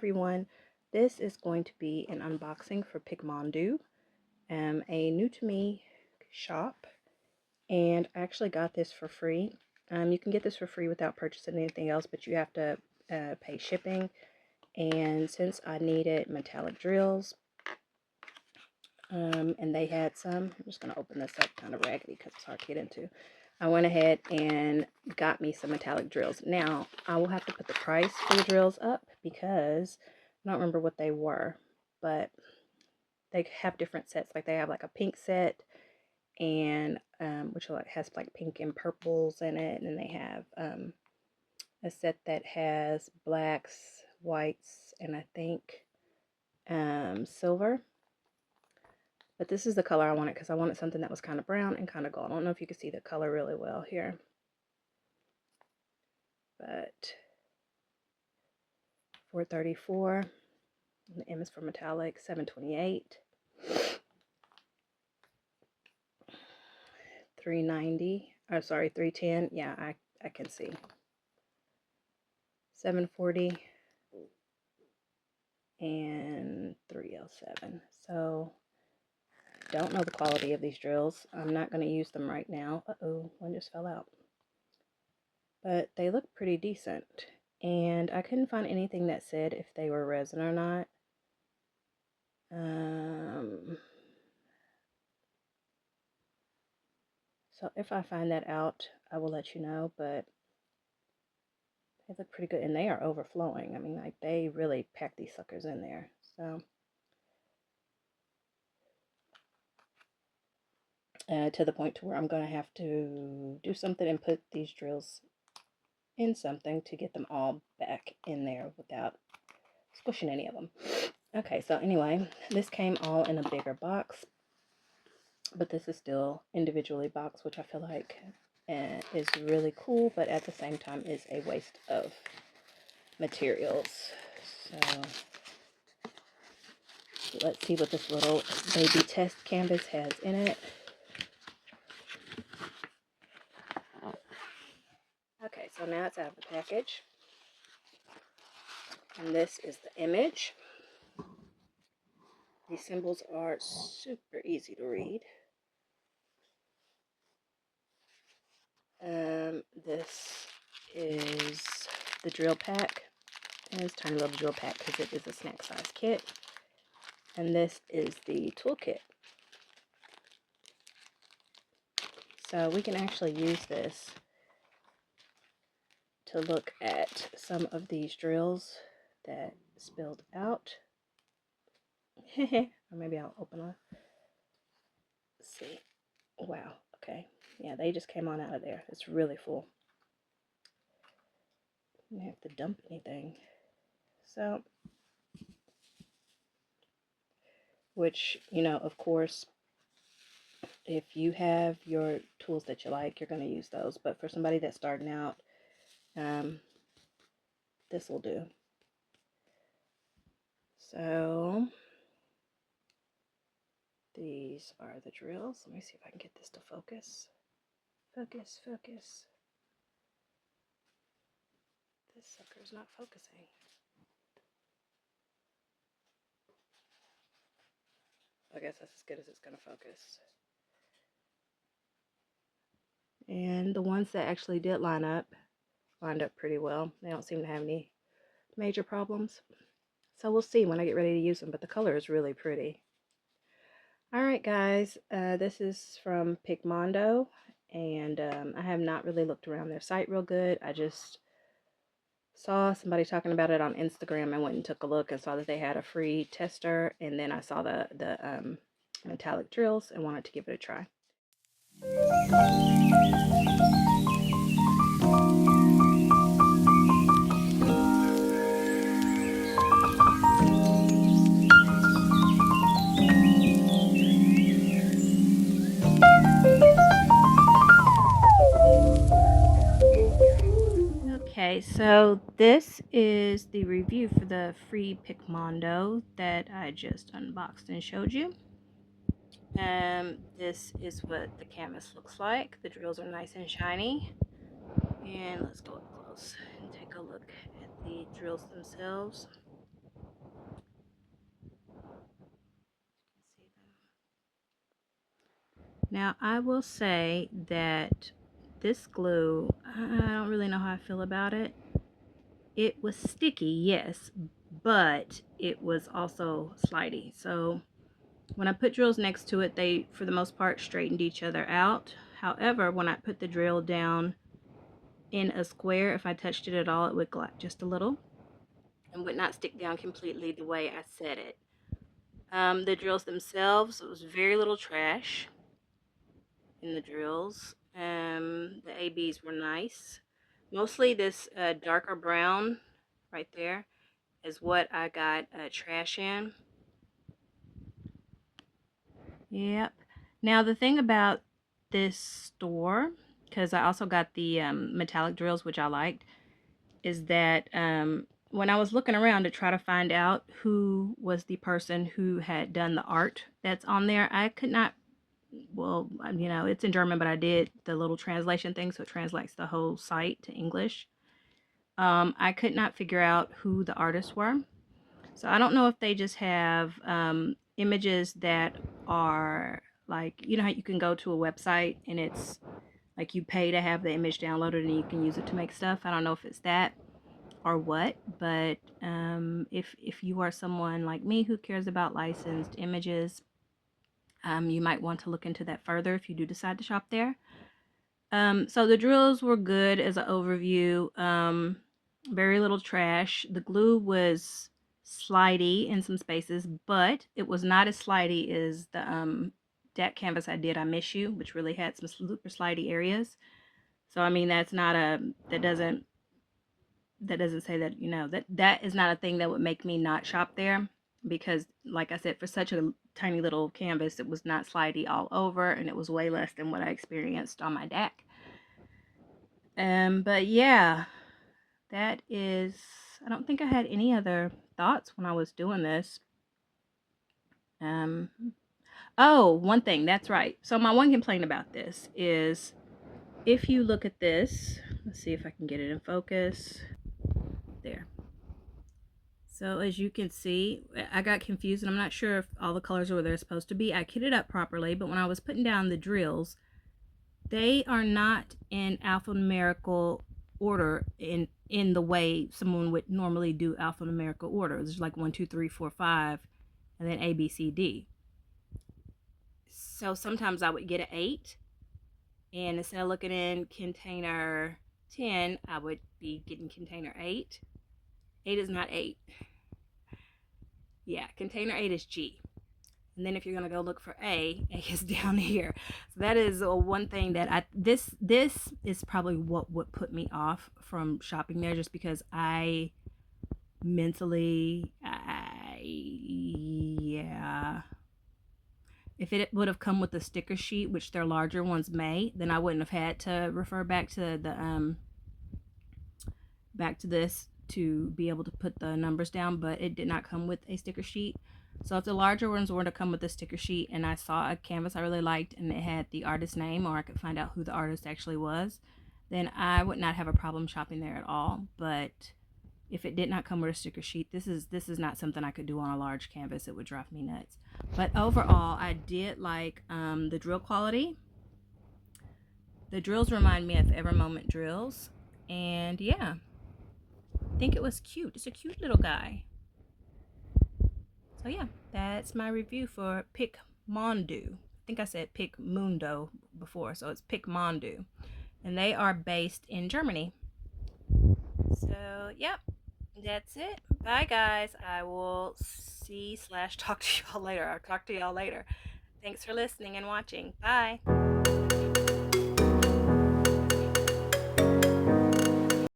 everyone. This is going to be an unboxing for Picmondoo, a new to me shop, and I actually got this for free. You can get this for free without purchasing anything else, but you have to pay shipping. And since I needed metallic drills, and they had some, I'm just going to open this up kind of raggedy because it's hard to get into. I went ahead and got me some metallic drills. Now, I will have to put the price for the drills up because I don't remember what they were, but they have different sets. Like they have like a pink set, and which has like pink and purples in it, and they have a set that has blacks, whites, and I think silver. But this is the color I wanted because I wanted something that was kind of brown and kind of gold. I don't know if you can see the color really well here. But $434. The M is for metallic. $728. $390. Oh, sorry, $310. Yeah, I can see. $740 and $307. So don't know the quality of these drills. I'm not going to use them right now. Uh-oh, one just fell out. But they look pretty decent. And I couldn't find anything that said if they were resin or not. So if I find that out, I will let you know, but they look pretty good, and they are overflowing. I mean, like, they really pack these suckers in there. So to the point to where I'm going to have to do something and put these drills in something to get them all back in there without squishing any of them. Okay, so anyway, this came all in a bigger box, but this is still individually boxed, which I feel like is really cool, but at the same time is a waste of materials. So let's see what this little baby test canvas has in it. Okay, so now it's out of the package. And this is the image. These symbols are super easy to read. This is the drill pack. And it's a tiny little drill pack because it is a snack size kit. And this is the toolkit. So we can actually use this to look at some of these drills that spilled out. Or maybe I'll open one. Let's see. Wow. Okay. Yeah, they just came on out of there. It's really full. I didn't have to dump anything. So, which, you know, of course, if you have your tools that you like, you're going to use those. But for somebody that's starting out, this will do. So, these are the drills. Let me see if I can get this to focus. Focus, focus. This sucker's not focusing. I guess that's as good as it's going to focus. And the ones that actually did lined up pretty well. They don't seem to have any major problems. So we'll see when I get ready to use them, but the color is really pretty. Alright guys, this is from Picmondoo, and I have not really looked around their site real good. I just saw somebody talking about it on Instagram and went and took a look and saw that they had a free tester, and then I saw the metallic drills and wanted to give it a try. Okay, so this is the review for the free Picmondoo that I just unboxed and showed you. This is what the canvas looks like. The drills are nice and shiny. And let's go up close and take a look at the drills themselves. Now I will say that this glue, I don't really know how I feel about it. It was sticky, yes, but it was also slidey. So when I put drills next to it, they, for the most part, straightened each other out. However, when I put the drill down in a square, if I touched it at all, it would glide just a little and would not stick down completely the way I set it. The drills themselves, it was very little trash in the drills. The ABs were nice. Mostly this darker brown right there is what I got trash in. Yep. Now the thing about this store, because I also got the metallic drills, which I liked, is that when I was looking around to try to find out who was the person who had done the art that's on there, I could not, well, you know, it's in German, but I did the little translation thing, so it translates the whole site to English. I could not figure out who the artists were. So I don't know if they just have images that are like, you know how you can go to a website and it's like you pay to have the image downloaded and you can use it to make stuff. I don't know if it's that or what, but if you are someone like me who cares about licensed images, you might want to look into that further if you do decide to shop there. So the drills were good as an overview. Very little trash. The glue was slidey in some spaces, but it was not as slidey as the that canvas I did, I Miss You, which really had some super slidey areas. So I mean, that's not a, that doesn't say that, you know, that is not a thing that would make me not shop there, because like I said, for such a tiny little canvas, it was not slidey all over, and it was way less than what I experienced on my deck. But yeah, that is, I don't think I had any other thoughts when I was doing this. Oh, one thing, that's right. So my one complaint about this is, if you look at this, let's see if I can get it in focus. There. So as you can see, I got confused and I'm not sure if all the colors are where they're supposed to be. I kitted up properly, but when I was putting down the drills, they are not in alphanumerical order in the way someone would normally do alphanumerical order. There's like 1, 2, 3, 4, 5, and then A, B, C, D. So sometimes I would get an 8, and instead of looking in container 10, I would be getting container 8. 8 is not 8. Yeah, container 8 is G. And then if you're going to go look for A is down here. So that is one thing that this is probably what would put me off from shopping there, just because I mentally, yeah. If it would have come with a sticker sheet, which their larger ones may, then I wouldn't have had to refer back to the back to this to be able to put the numbers down, but it did not come with a sticker sheet. So if the larger ones were to come with a sticker sheet and I saw a canvas I really liked and it had the artist's name, or I could find out who the artist actually was, then I would not have a problem shopping there at all. But if it did not come with a sticker sheet, this is not something I could do on a large canvas. It would drive me nuts. But overall, I did like the drill quality. The drills remind me of Evermoment drills, and yeah, I think it was cute. It's a cute little guy. So yeah, that's my review for Picmondoo. I think I said Picmondoo before, so it's Picmondoo. And they are based in Germany. So, yep, that's it. Bye, guys. I will see/talk to y'all later. I'll talk to y'all later. Thanks for listening and watching. Bye.